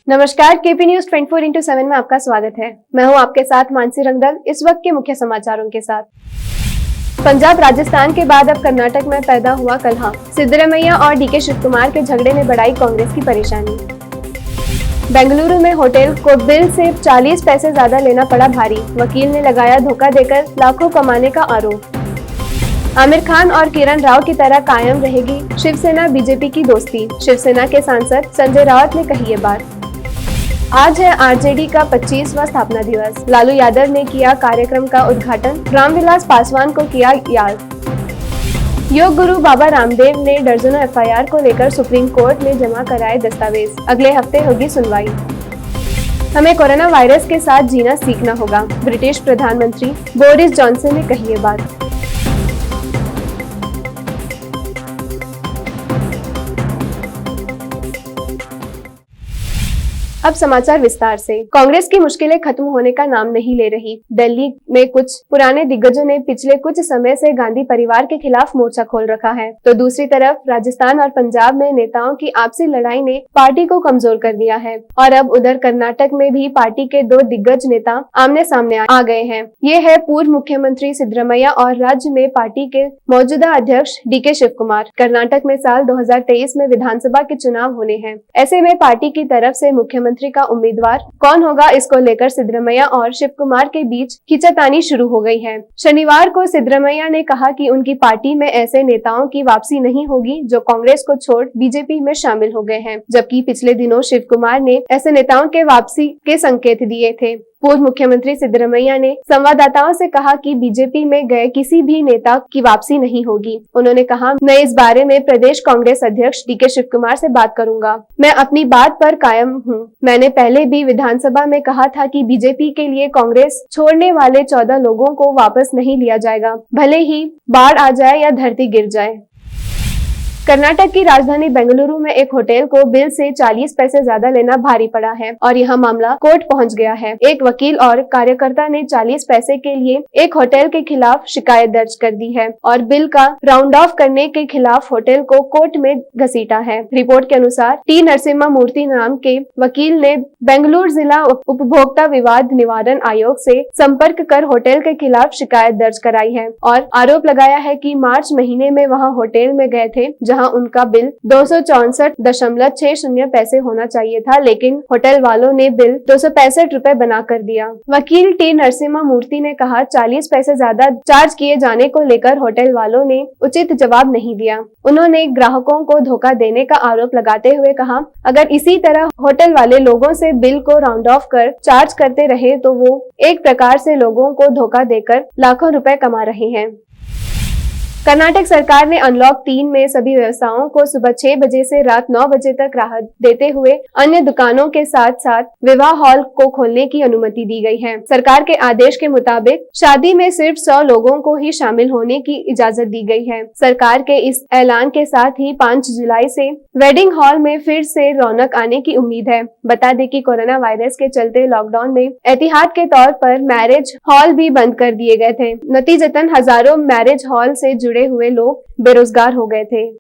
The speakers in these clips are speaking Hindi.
नमस्कार, केपी न्यूज 24x7 में आपका स्वागत है। मैं हूं आपके साथ मानसी रंगदल। इस वक्त के मुख्य समाचारों के साथ। पंजाब राजस्थान के बाद अब कर्नाटक में पैदा हुआ कलह। सिद्धरमैया और डीके शिव कुमार के झगड़े ने बढ़ाई कांग्रेस की परेशानी। बेंगलुरु में होटल को बिल से 40 पैसे ज्यादा लेना पड़ा भारी। वकील ने लगाया धोखा देकर लाखों कमाने का आरोप। आमिर खान और किरण राव की तरह कायम रहेगी शिवसेना बीजेपी की दोस्ती। शिवसेना के सांसद संजय राउत ने कही ये बात। आज है आरजेडी का 25वां स्थापना दिवस। लालू यादव ने किया कार्यक्रम का उद्घाटन। रामविलास पासवान को किया याद। योग गुरु बाबा रामदेव ने दर्जनों एफआईआर को लेकर सुप्रीम कोर्ट में जमा कराए दस्तावेज। अगले हफ्ते होगी सुनवाई। हमें कोरोना वायरस के साथ जीना सीखना होगा। ब्रिटिश प्रधानमंत्री बोरिस जॉनसन ने कही ये बात। अब समाचार विस्तार से। कांग्रेस की मुश्किलें खत्म होने का नाम नहीं ले रही। दिल्ली में कुछ पुराने दिग्गजों ने पिछले कुछ समय से गांधी परिवार के खिलाफ मोर्चा खोल रखा है, तो दूसरी तरफ राजस्थान और पंजाब में नेताओं की आपसी लड़ाई ने पार्टी को कमजोर कर दिया है। और अब उधर कर्नाटक में भी पार्टी के दो दिग्गज नेता आमने सामने आ गए हैं। ये है पूर्व मुख्यमंत्री सिद्धरमैया और राज्य में पार्टी के मौजूदा अध्यक्ष डीके शिव कुमार। कर्नाटक में साल 2023 में विधानसभा के चुनाव होने हैं। ऐसे में पार्टी की तरफ से मुख्यमंत्री का उम्मीदवार कौन होगा, इसको लेकर सिद्धरमैया और शिव कुमार के बीच खींचातानी शुरू हो गई है। शनिवार को सिद्धरमैया ने कहा कि उनकी पार्टी में ऐसे नेताओं की वापसी नहीं होगी जो कांग्रेस को छोड़ बीजेपी में शामिल हो गए हैं, जबकि पिछले दिनों शिव कुमार ने ऐसे नेताओं के वापसी के संकेत दिए थे। पूर्व मुख्यमंत्री सिद्धरमैया ने संवाददाताओं से कहा कि बीजेपी में गए किसी भी नेता की वापसी नहीं होगी। उन्होंने कहा, मैं इस बारे में प्रदेश कांग्रेस अध्यक्ष डीके शिव कुमार से बात करूंगा। मैं अपनी बात पर कायम हूं। मैंने पहले भी विधानसभा में कहा था कि बीजेपी के लिए कांग्रेस छोड़ने वाले 14 लोगों को वापस नहीं लिया जाएगा, भले ही बाढ़ आ जाए या धरती गिर जाए। कर्नाटक की राजधानी बेंगलुरु में एक होटल को बिल से 40 पैसे ज्यादा लेना भारी पड़ा है और यह मामला कोर्ट पहुंच गया है। एक वकील और कार्यकर्ता ने 40 पैसे के लिए एक होटल के खिलाफ शिकायत दर्ज कर दी है और बिल का राउंड ऑफ करने के खिलाफ होटल को कोर्ट में घसीटा है। रिपोर्ट के अनुसार टी नरसिम्हा मूर्ति नाम के वकील ने बेंगलुरु जिला उपभोक्ता विवाद निवारण आयोग से संपर्क कर होटल के खिलाफ शिकायत दर्ज कराई है और आरोप लगाया है कि मार्च महीने में वहां होटल में गए थे, जहां उनका बिल 264.60 पैसे होना चाहिए था, लेकिन होटल वालों ने बिल 265 रुपए बना कर दिया। वकील टी नरसिम्हा मूर्ति ने कहा, 40 पैसे ज्यादा चार्ज किए जाने को लेकर होटल वालों ने उचित जवाब नहीं दिया। उन्होंने ग्राहकों को धोखा देने का आरोप लगाते हुए कहा, अगर इसी तरह होटल वाले लोगों से बिल को राउंड ऑफ कर चार्ज करते रहे तो वो एक प्रकार से लोगों को धोखा देकर लाखों रुपए कमा रहे हैं। कर्नाटक सरकार ने अनलॉक 3 में सभी व्यवसायों को सुबह 6 बजे से रात 9 बजे तक राहत देते हुए अन्य दुकानों के साथ साथ विवाह हॉल को खोलने की अनुमति दी गई है। सरकार के आदेश के मुताबिक शादी में सिर्फ 100 लोगों को ही शामिल होने की इजाजत दी गई है। सरकार के इस ऐलान के साथ ही 5 जुलाई से वेडिंग हॉल में फिर से रौनक आने की उम्मीद है। बता दें कि कोरोना वायरस के चलते लॉकडाउन में एहतियात के तौर पर मैरिज हॉल भी बंद कर दिए गए थे। नतीजतन हजारों मैरिज हॉल से जुड़े हुए लोग बेरोजगार हो गए थे।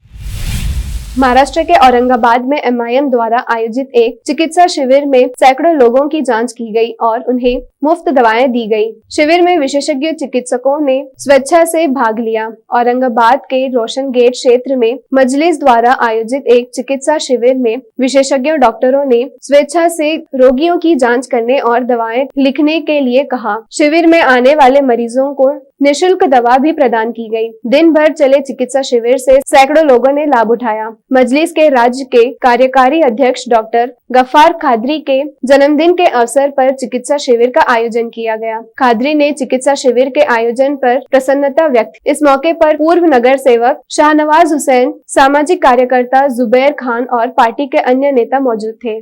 महाराष्ट्र के औरंगाबाद में एमआईएम द्वारा आयोजित एक चिकित्सा शिविर में सैकड़ों लोगों की जांच की गई और उन्हें मुफ्त दवाएं दी गई। शिविर में विशेषज्ञ चिकित्सकों ने स्वेच्छा से भाग लिया। औरंगाबाद के रोशन गेट क्षेत्र में मजलिस द्वारा आयोजित एक चिकित्सा शिविर में विशेषज्ञ डॉक्टरों ने स्वेच्छा से रोगियों की जांच करने और दवाएं लिखने के लिए कहा। शिविर में आने वाले मरीजों को निःशुल्क दवा भी प्रदान की गई। दिन भर चले चिकित्सा शिविर से सैकड़ों लोगों ने लाभ उठाया। मजलिस के राज्य के कार्यकारी अध्यक्ष डॉक्टर गफ्फार खादरी के जन्मदिन के अवसर पर चिकित्सा शिविर का आयोजन किया गया। खादरी ने चिकित्सा शिविर के आयोजन पर प्रसन्नता व्यक्त की। इस मौके पर पूर्व नगर सेवक शाहनवाज हुसैन, सामाजिक कार्यकर्ता जुबैर खान और पार्टी के अन्य नेता मौजूद थे।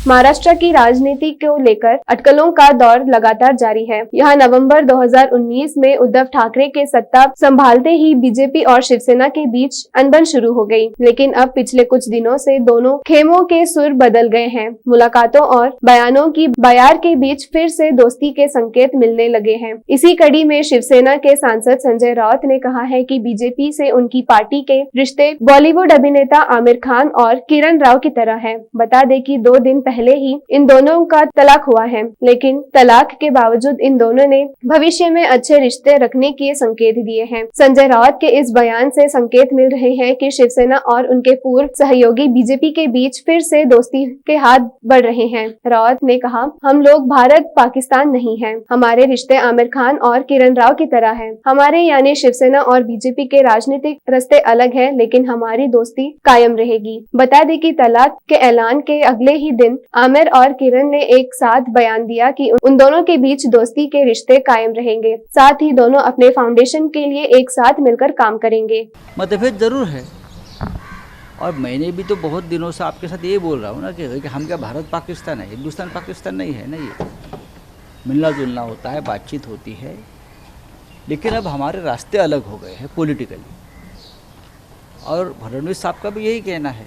महाराष्ट्र की राजनीति को लेकर अटकलों का दौर लगातार जारी है। यहाँ नवंबर 2019 में उद्धव ठाकरे के सत्ता संभालते ही बीजेपी और शिवसेना के बीच अनबन शुरू हो गई, लेकिन अब पिछले कुछ दिनों से दोनों खेमों के सुर बदल गए हैं। मुलाकातों और बयानों की बयार के बीच फिर से दोस्ती के संकेत मिलने लगे हैं। इसी कड़ी में शिवसेना के सांसद संजय राउत ने कहा है कि बीजेपी से उनकी पार्टी के रिश्ते बॉलीवुड अभिनेता आमिर खान और किरण राव की तरह है। बता दें कि 2 दिन पहले ही इन दोनों का तलाक हुआ है, लेकिन तलाक के बावजूद इन दोनों ने भविष्य में अच्छे रिश्ते रखने के संकेत दिए हैं। संजय राउत के इस बयान से संकेत मिल रहे हैं कि शिवसेना और उनके पूर्व सहयोगी बीजेपी के बीच फिर से दोस्ती के हाथ बढ़ रहे हैं। राउत ने कहा, हम लोग भारत पाकिस्तान नहीं हैं। हमारे रिश्ते आमिर खान और किरण राव की तरह हैं। हमारे यानी शिवसेना और बीजेपी के राजनीतिक रास्ते अलग हैं, लेकिन हमारी दोस्ती कायम रहेगी। बता दें कि तलाक के ऐलान के अगले ही दिन आमिर और किरण ने एक साथ बयान दिया कि उन दोनों के बीच दोस्ती के रिश्ते कायम रहेंगे, साथ ही दोनों अपने फाउंडेशन के लिए एक साथ मिलकर काम करेंगे। मतभेद जरूर है, और मैंने भी तो बहुत दिनों से आपके साथ ये बोल रहा हूँ ना कि हम क्या भारत पाकिस्तान है, हिंदुस्तान पाकिस्तान नहीं है ना। ये मिलना जुलना होता है, बातचीत होती है, लेकिन अब हमारे रास्ते अलग हो गए हैं पॉलिटिकली। और फडणवीस साहब का भी यही कहना है,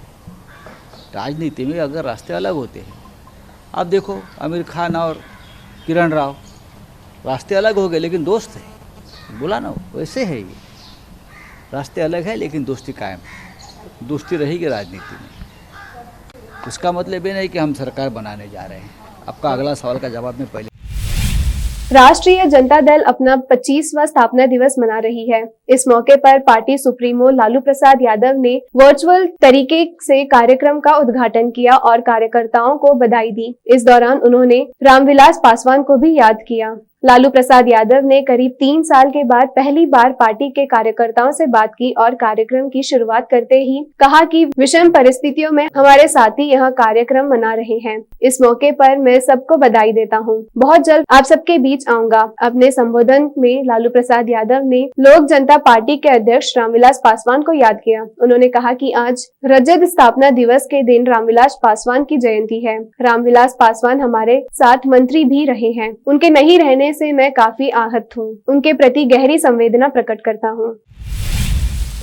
राजनीति में अगर रास्ते अलग होते हैं, आप देखो आमिर खान और किरण राव रास्ते अलग हो गए लेकिन दोस्त है, बोला ना वैसे है। ये रास्ते अलग है लेकिन दोस्ती कायम, दोस्ती रहेगी राजनीति में। इसका मतलब ये नहीं कि हम सरकार बनाने जा रहे हैं। आपका अगला सवाल का जवाब मैं पहले। राष्ट्रीय जनता दल अपना 25वां स्थापना दिवस मना रही है। इस मौके पर पार्टी सुप्रीमो लालू प्रसाद यादव ने वर्चुअल तरीके से कार्यक्रम का उद्घाटन किया और कार्यकर्ताओं को बधाई दी। इस दौरान उन्होंने रामविलास पासवान को भी याद किया। लालू प्रसाद यादव ने करीब 3 साल के बाद पहली बार पार्टी के कार्यकर्ताओं से बात की और कार्यक्रम की शुरुआत करते ही कहा कि विषम परिस्थितियों में हमारे साथी यहाँ कार्यक्रम मना रहे हैं। इस मौके पर मैं सबको बधाई देता हूँ। बहुत जल्द आप सबके बीच आऊंगा। अपने संबोधन में लालू प्रसाद यादव ने लोक जनता पार्टी के अध्यक्ष रामविलास पासवान को याद किया। उन्होंने कहा कि आज रजत स्थापना दिवस के दिन रामविलास पासवान की जयंती है। रामविलास पासवान हमारे साथ मंत्री भी रहे हैं। उनके नहीं रहने से मैं काफी आहत हूँ। उनके प्रति गहरी संवेदना प्रकट करता हूँ।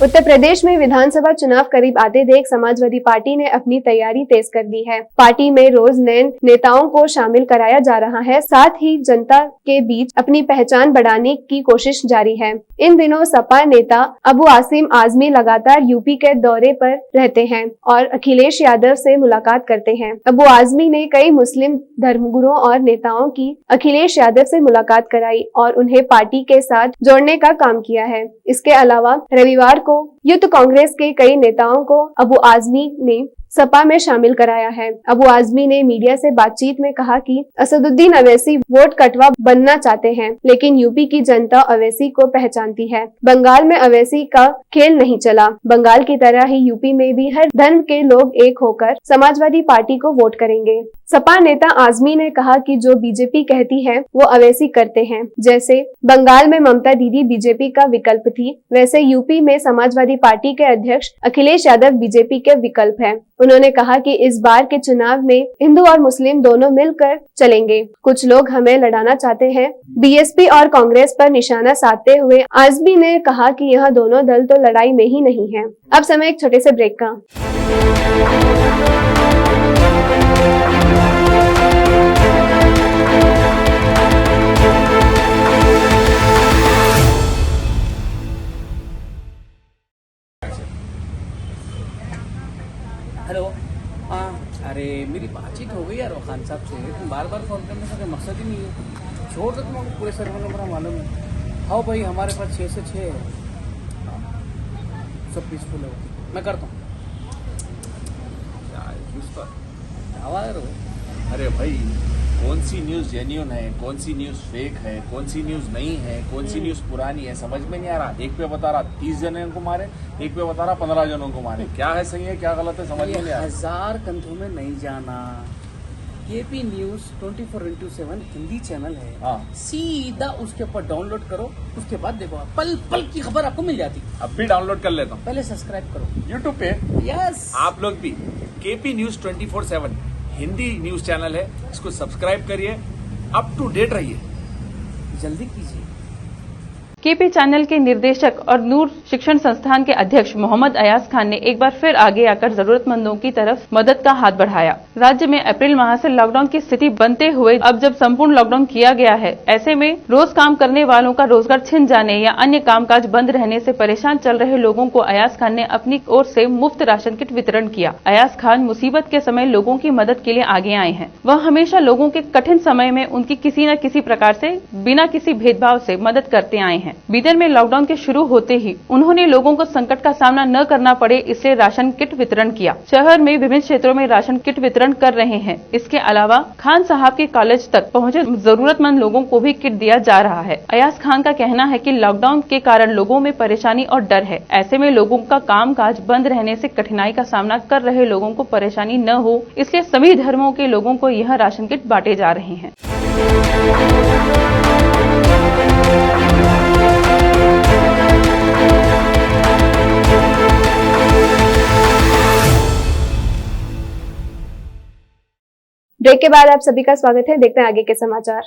उत्तर प्रदेश में विधानसभा चुनाव करीब आते देख समाजवादी पार्टी ने अपनी तैयारी तेज कर दी है। पार्टी में रोज नए नेताओं को शामिल कराया जा रहा है, साथ ही जनता के बीच अपनी पहचान बढ़ाने की कोशिश जारी है। इन दिनों सपा नेता अबू आसिम आजमी लगातार यूपी के दौरे पर रहते हैं और अखिलेश यादव से मुलाकात करते हैं। अबू आजमी ने कई मुस्लिम धर्मगुरुओं और नेताओं की अखिलेश यादव से मुलाकात कराई और उन्हें पार्टी के साथ जोड़ने का काम किया है। इसके अलावा रविवार को यूथ कांग्रेस के कई नेताओं को अबू आजमी ने सपा में शामिल कराया है। अबू आजमी ने मीडिया से बातचीत में कहा कि असदुद्दीन अवैसी वोट कटवा बनना चाहते हैं, लेकिन यूपी की जनता अवैसी को पहचानती है। बंगाल में अवैसी का खेल नहीं चला। बंगाल की तरह ही यूपी में भी हर धर्म के लोग एक होकर समाजवादी पार्टी को वोट करेंगे। सपा नेता आजमी ने कहा कि जो बीजेपी कहती है वो अवैसी करते हैं। जैसे बंगाल में ममता दीदी बीजेपी का विकल्प थी, वैसे यूपी में समाजवादी पार्टी के अध्यक्ष अखिलेश यादव बीजेपी के विकल्प हैं। उन्होंने कहा कि इस बार के चुनाव में हिंदू और मुस्लिम दोनों मिलकर चलेंगे। कुछ लोग हमें लड़ाना चाहते हैं। बीएसपी और कांग्रेस पर निशाना साधते हुए आजमी ने कहा कि यह दोनों दल तो लड़ाई में ही नहीं है। अब समय एक छोटे से ब्रेक का। हेलो, हाँ, अरे मेरी बातचीत हो गई यार वो खान साहब से। तुम बार बार फ़ोन करने का कोई मकसद ही नहीं है। छोड़ दो, तुमको पूरे सर्वर नंबर मालूम है। हाँ भाई, हमारे पास 6 से 6 है। सब पीसफुल है। मैं करता हूँ यार। अरे भाई, कौन सी न्यूज़ जेन्युइन है, कौन सी न्यूज़ फेक है, कौन सी न्यूज़ नई है, कौन सी न्यूज़ पुरानी है, समझ में नहीं आ रहा। एक पे बता रहा 30 जनों को मारे, एक पे बता रहा 15 जनों को मारे। क्या है सही है, क्या गलत है, समझ में नहीं आ रहा। 1000 कंधों में नहीं जाना। केपी न्यूज़ 24/7 हिंदी चैनल है। हाँ। सीधा उसके ऊपर डाउनलोड करो, उसके बाद देखो पल पल की खबर आपको मिल जाती। अब भी डाउनलोड कर लेता हूँ। पहले सब्सक्राइब करो यूट्यूब पे। यस, आप लोग भी KP news 24/7 Hindi news channel है, इसको सब्सक्राइब करिए, अप टू डेट रहिए, जल्दी कीजिए। केपी चैनल के निर्देशक और नूर शिक्षण संस्थान के अध्यक्ष मोहम्मद अयाज खान ने एक बार फिर आगे आकर जरूरतमंदों की तरफ मदद का हाथ बढ़ाया। राज्य में अप्रैल माह से लॉकडाउन की स्थिति बनते हुए अब जब संपूर्ण लॉकडाउन किया गया है, ऐसे में रोज काम करने वालों का रोजगार छिन जाने या अन्य कामकाज बंद रहने से परेशान चल रहे लोगों को अयाज खान ने अपनी ओर से मुफ्त राशन किट वितरण किया। अयाज खान मुसीबत के समय लोगों की मदद के लिए आगे आए हैं। वह हमेशा लोगों के कठिन समय में उनकी किसी न किसी प्रकार से बिना किसी भेदभाव से मदद करते आए हैं। बीदर में लॉकडाउन के शुरू होते ही उन्होंने लोगों को संकट का सामना न करना पड़े, इसलिए राशन किट वितरण किया। शहर में विभिन्न क्षेत्रों में राशन किट वितरण कर रहे हैं। इसके अलावा खान साहब के कॉलेज तक पहुंचे जरूरतमंद लोगों को भी किट दिया जा रहा है। अयाज खान का कहना है कि लॉकडाउन के कारण लोगों में परेशानी और डर है। ऐसे में लोगों का कामकाज बंद रहने से कठिनाई का सामना कर रहे लोगों को परेशानी न हो, इसलिए सभी धर्मों के लोगों को यह राशन किट बांटे जा रहे हैं। ब्रेक के बाद आप सभी का स्वागत है। देखते हैं आगे के समाचार।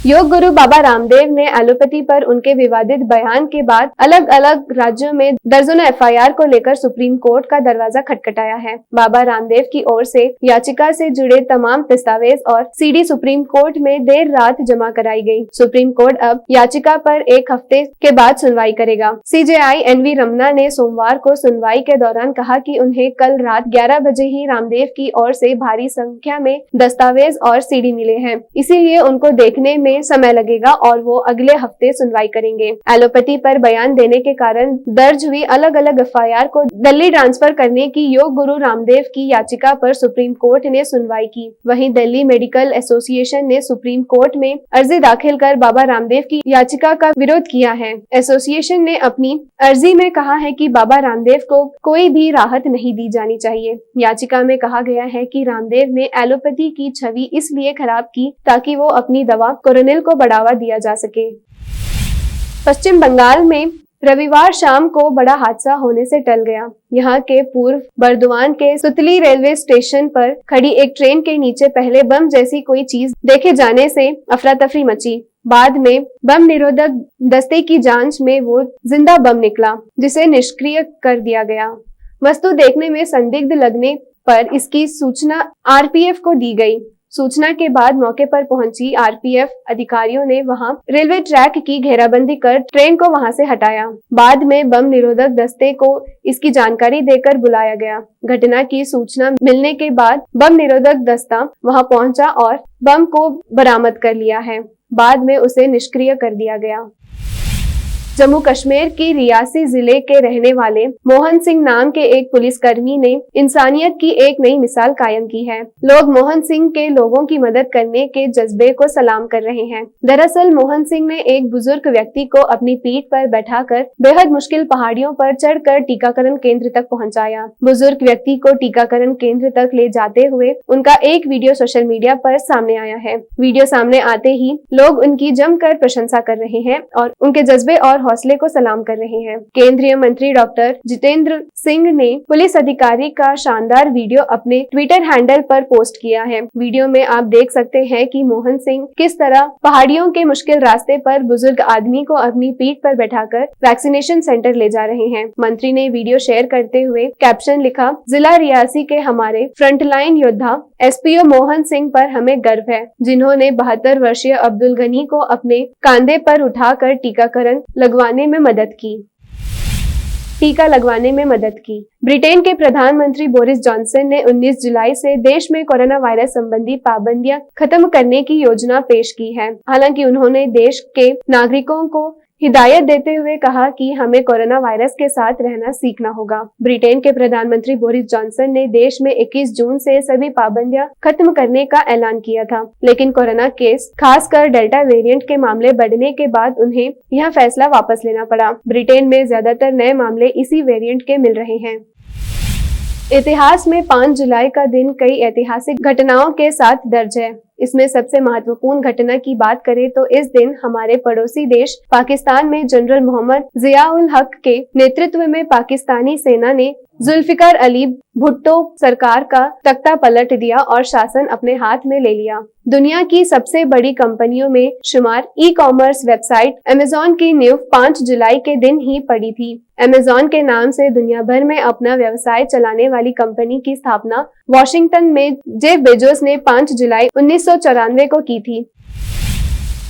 योग गुरु बाबा रामदेव ने एलोपैथी पर उनके विवादित बयान के बाद अलग अलग राज्यों में दर्जनों एफआईआर को लेकर सुप्रीम कोर्ट का दरवाजा खटखटाया है। बाबा रामदेव की ओर से याचिका से जुड़े तमाम दस्तावेज और सीडी सुप्रीम कोर्ट में देर रात जमा कराई गई। सुप्रीम कोर्ट अब याचिका पर एक हफ्ते के बाद सुनवाई करेगा। सीजेआई एनवी रमना ने सोमवार को सुनवाई के दौरान कहा कि उन्हें कल रात 11 बजे ही रामदेव की ओर से भारी संख्या में दस्तावेज और सीडी मिले हैं, इसीलिए उनको देखने में समय लगेगा और वो अगले हफ्ते सुनवाई करेंगे। एलोपैथी पर बयान देने के कारण दर्ज हुई अलग अलग एफआईआर को दिल्ली ट्रांसफर करने की योग गुरु रामदेव की याचिका पर सुप्रीम कोर्ट ने सुनवाई की। वहीं दिल्ली मेडिकल एसोसिएशन ने सुप्रीम कोर्ट में अर्जी दाखिल कर बाबा रामदेव की याचिका का विरोध किया है। एसोसिएशन ने अपनी अर्जी में कहा है कि बाबा रामदेव को कोई भी राहत नहीं दी जानी चाहिए। याचिका में कहा गया है कि रामदेव ने एलोपैथी की छवि इसलिए खराब की ताकि वो अपनी दवा कोरोनिल को बढ़ावा दिया जा सके। पश्चिम बंगाल में रविवार शाम को बड़ा हादसा होने से टल गया। यहाँ के पूर्व बर्दवान के सुतली रेलवे स्टेशन पर खड़ी एक ट्रेन के नीचे पहले बम जैसी कोई चीज देखे जाने से अफरा तफरी मची। बाद में बम निरोधक दस्ते की जांच में वो जिंदा बम निकला, जिसे निष्क्रिय कर दिया गया। वस्तु देखने में संदिग्ध लगने पर इसकी सूचना आरपीएफ को दी गई। सूचना के बाद मौके पर पहुंची आरपीएफ अधिकारियों ने वहां रेलवे ट्रैक की घेराबंदी कर ट्रेन को वहां से हटाया। बाद में बम निरोधक दस्ते को इसकी जानकारी देकर बुलाया गया। घटना की सूचना मिलने के बाद बम निरोधक दस्ता वहां पहुंचा और बम को बरामद कर लिया है। बाद में उसे निष्क्रिय कर दिया गया। जम्मू कश्मीर की रियासी जिले के रहने वाले मोहन सिंह नाम के एक पुलिसकर्मी ने इंसानियत की एक नई मिसाल कायम की है। लोग मोहन सिंह के लोगों की मदद करने के जज्बे को सलाम कर रहे हैं। दरअसल मोहन सिंह ने एक बुजुर्ग व्यक्ति को अपनी पीठ पर बैठाकर बेहद मुश्किल पहाड़ियों पर चढ़कर टीकाकरण केंद्र तक पहुंचाया। बुजुर्ग व्यक्ति को टीकाकरण केंद्र तक ले जाते हुए उनका एक वीडियो सोशल मीडिया पर सामने आया है। वीडियो सामने आते ही लोग उनकी जमकर प्रशंसा कर रहे हैं और उनके जज्बे और हौसले को सलाम कर रहे हैं। केंद्रीय मंत्री डॉक्टर जितेंद्र सिंह ने पुलिस अधिकारी का शानदार वीडियो अपने ट्विटर हैंडल पर पोस्ट किया है। वीडियो में आप देख सकते हैं कि मोहन सिंह किस तरह पहाड़ियों के मुश्किल रास्ते पर बुजुर्ग आदमी को अपनी पीठ पर बैठाकर वैक्सीनेशन सेंटर ले जा रहे हैं। मंत्री ने वीडियो शेयर करते हुए कैप्शन लिखा, जिला रियासी के हमारे फ्रंटलाइन योद्धा एसपीओ मोहन सिंह पर हमें गर्व है, जिन्होंने 72 वर्षीय अब्दुल गनी को अपने कंधे पर उठाकर टीका लगवाने में मदद की। ब्रिटेन के प्रधानमंत्री बोरिस जॉनसन ने 19 जुलाई से देश में कोरोना वायरस संबंधी पाबंदियां खत्म करने की योजना पेश की है। हालांकि उन्होंने देश के नागरिकों को हिदायत देते हुए कहा कि हमें कोरोना वायरस के साथ रहना सीखना होगा। ब्रिटेन के प्रधानमंत्री बोरिस जॉनसन ने देश में 21 जून से सभी पाबंदियां खत्म करने का ऐलान किया था, लेकिन कोरोना केस खासकर डेल्टा वेरिएंट के मामले बढ़ने के बाद उन्हें यह फैसला वापस लेना पड़ा। ब्रिटेन में ज्यादातर नए मामले इसी वेरिएंट के मिल रहे हैं। इतिहास में 5 जुलाई का दिन कई ऐतिहासिक घटनाओं के साथ दर्ज है। इसमें सबसे महत्वपूर्ण घटना की बात करें तो इस दिन हमारे पड़ोसी देश पाकिस्तान में जनरल मोहम्मद जिया उल हक के नेतृत्व में पाकिस्तानी सेना ने जुल्फिकार अली भुट्टो सरकार का तख्ता पलट दिया और शासन अपने हाथ में ले लिया। दुनिया की सबसे बड़ी कंपनियों में शुमार ई कॉमर्स वेबसाइट अमेज़न की नींव 5 जुलाई के दिन ही पड़ी थी। अमेज़न के नाम से दुनिया भर में अपना व्यवसाय चलाने वाली कंपनी की स्थापना वॉशिंगटन में जेफ बेजोस ने 5 जुलाई 1994 को की थी।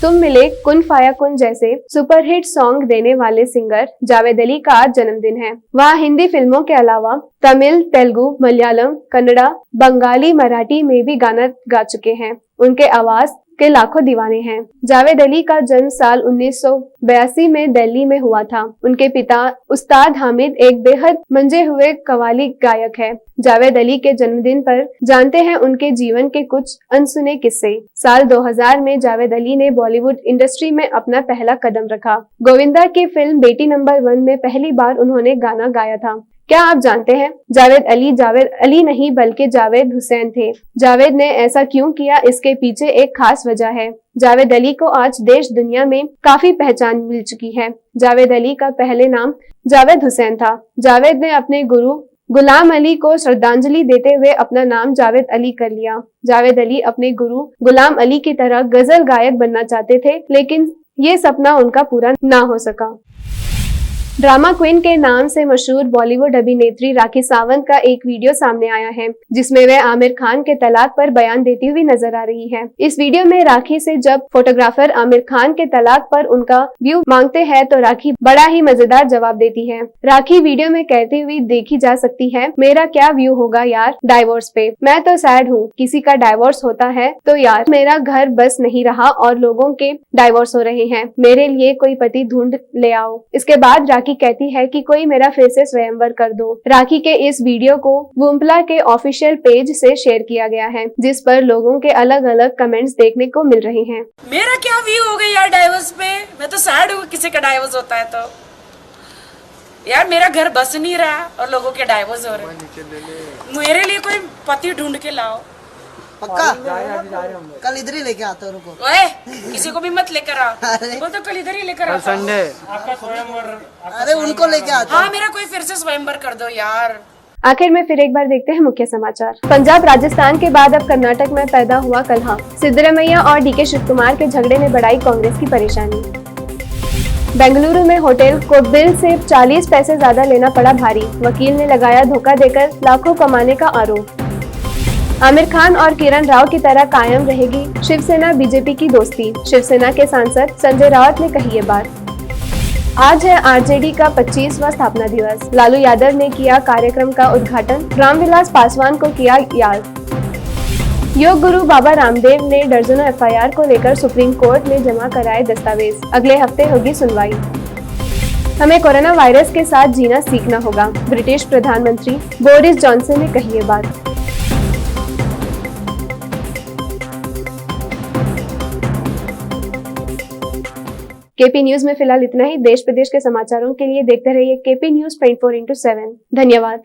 तुम मिले कुन फाया कुन जैसे सुपरहिट सॉन्ग देने वाले सिंगर जावेद अली का आज जन्मदिन है। वह हिंदी फिल्मों के अलावा तमिल, तेलुगु, मलयालम, कन्नड़ा, बंगाली, मराठी में भी गाना गा चुके हैं। उनके आवाज के लाखों दीवाने हैं। जावेद अली का जन्म साल 1982 में दिल्ली में हुआ था। उनके पिता उस्ताद हामिद एक बेहद मंजे हुए कव्वाली गायक है। जावेद अली के जन्मदिन पर जानते हैं उनके जीवन के कुछ अनसुने किस्से। साल 2000 में जावेद अली ने बॉलीवुड इंडस्ट्री में अपना पहला कदम रखा। गोविंदा की फिल्म बेटी नंबर 1 में पहली बार उन्होंने गाना गाया था। क्या आप जानते हैं जावेद अली नहीं बल्कि जावेद हुसैन थे। जावेद ने ऐसा क्यों किया, इसके पीछे एक खास वजह है। जावेद अली को आज देश दुनिया में काफी पहचान मिल चुकी है। जावेद अली का पहले नाम जावेद हुसैन था। जावेद ने अपने गुरु गुलाम अली को श्रद्धांजलि देते हुए अपना नाम जावेद अली कर लिया। जावेद अली अपने गुरु गुलाम अली की तरह गजल गायक बनना चाहते थे, लेकिन ये सपना उनका पूरा ना हो सका। ड्रामा क्वीन के नाम से मशहूर बॉलीवुड अभिनेत्री राखी सावंत का एक वीडियो सामने आया है, जिसमें वह आमिर खान के तलाक पर बयान देती हुई नजर आ रही है। इस वीडियो में राखी से जब फोटोग्राफर आमिर खान के तलाक पर उनका व्यू मांगते हैं तो राखी बड़ा ही मजेदार जवाब देती है। राखी वीडियो में कहती हुई देखी जा सकती है, मेरा क्या व्यू होगा यार डाइवोर्स पे, मैं तो सैड हूँ, किसी का डाइवोर्स होता है तो यार मेरा घर बस नहीं रहा और लोगों के डाइवोर्स हो रहे हैं, मेरे लिए कोई पति ढूंढ ले आओ। इसके बाद राखी कहती है कि कोई मेरा फिर से स्वयंवर कर दो। राखी के इस वीडियो को वुम्पला के ऑफिशियल पेज से शेयर किया गया है, जिस पर लोगों के अलग अलग कमेंट्स देखने को मिल रहे हैं। मेरा क्या व्यू हो गया यार डाइवोर्स पे, मैं तो सैड हूँ किसी का डाइवोर्स होता है तो। यार मेरा घर बस नहीं रहा और लोगों के डाइवोर्स हो रहे हैं, मेरे लिए कोई पति ढूंढ के लाओ। पक्का कल इधर ही लेके आता हूँ, रुको। ओए किसी को भी मत लेकर आ, बोल तो कल इधर ही लेकर आ। संडे अरे उनको लेके आता हूँ। हाँ मेरा कोई फिर से स्वयंवर कर दो यार। आखिर में फिर एक बार देखते हैं मुख्य समाचार। पंजाब राजस्थान के बाद अब कर्नाटक में पैदा हुआ कलह। सिद्धरमैया और डीके शिव कुमार के झगड़े ने बढ़ाई कांग्रेस की परेशानी। बेंगलुरु में होटल को बिल से 40 पैसे ज्यादा लेना पड़ा भारी। वकील ने लगाया धोखा देकर लाखों कमाने का आरोप। आमिर खान और किरण राव की तरह कायम रहेगी शिवसेना बीजेपी की दोस्ती। शिवसेना के सांसद संजय राउत ने कही ये बात। आज है आरजेडी का 25वां स्थापना दिवस। लालू यादव ने किया कार्यक्रम का उद्घाटन। रामविलास पासवान को किया याद। योग गुरु बाबा रामदेव ने दर्जनों एफआईआर को लेकर सुप्रीम कोर्ट में जमा कराए दस्तावेज। अगले हफ्ते होगी सुनवाई। हमें कोरोना वायरस के साथ जीना सीखना होगा। ब्रिटिश प्रधानमंत्री बोरिस जॉनसन ने कही ये बात। केपी न्यूज में फिलहाल इतना ही। देश प्रदेश के समाचारों के लिए देखते रहिए केपी न्यूज 24/7। धन्यवाद।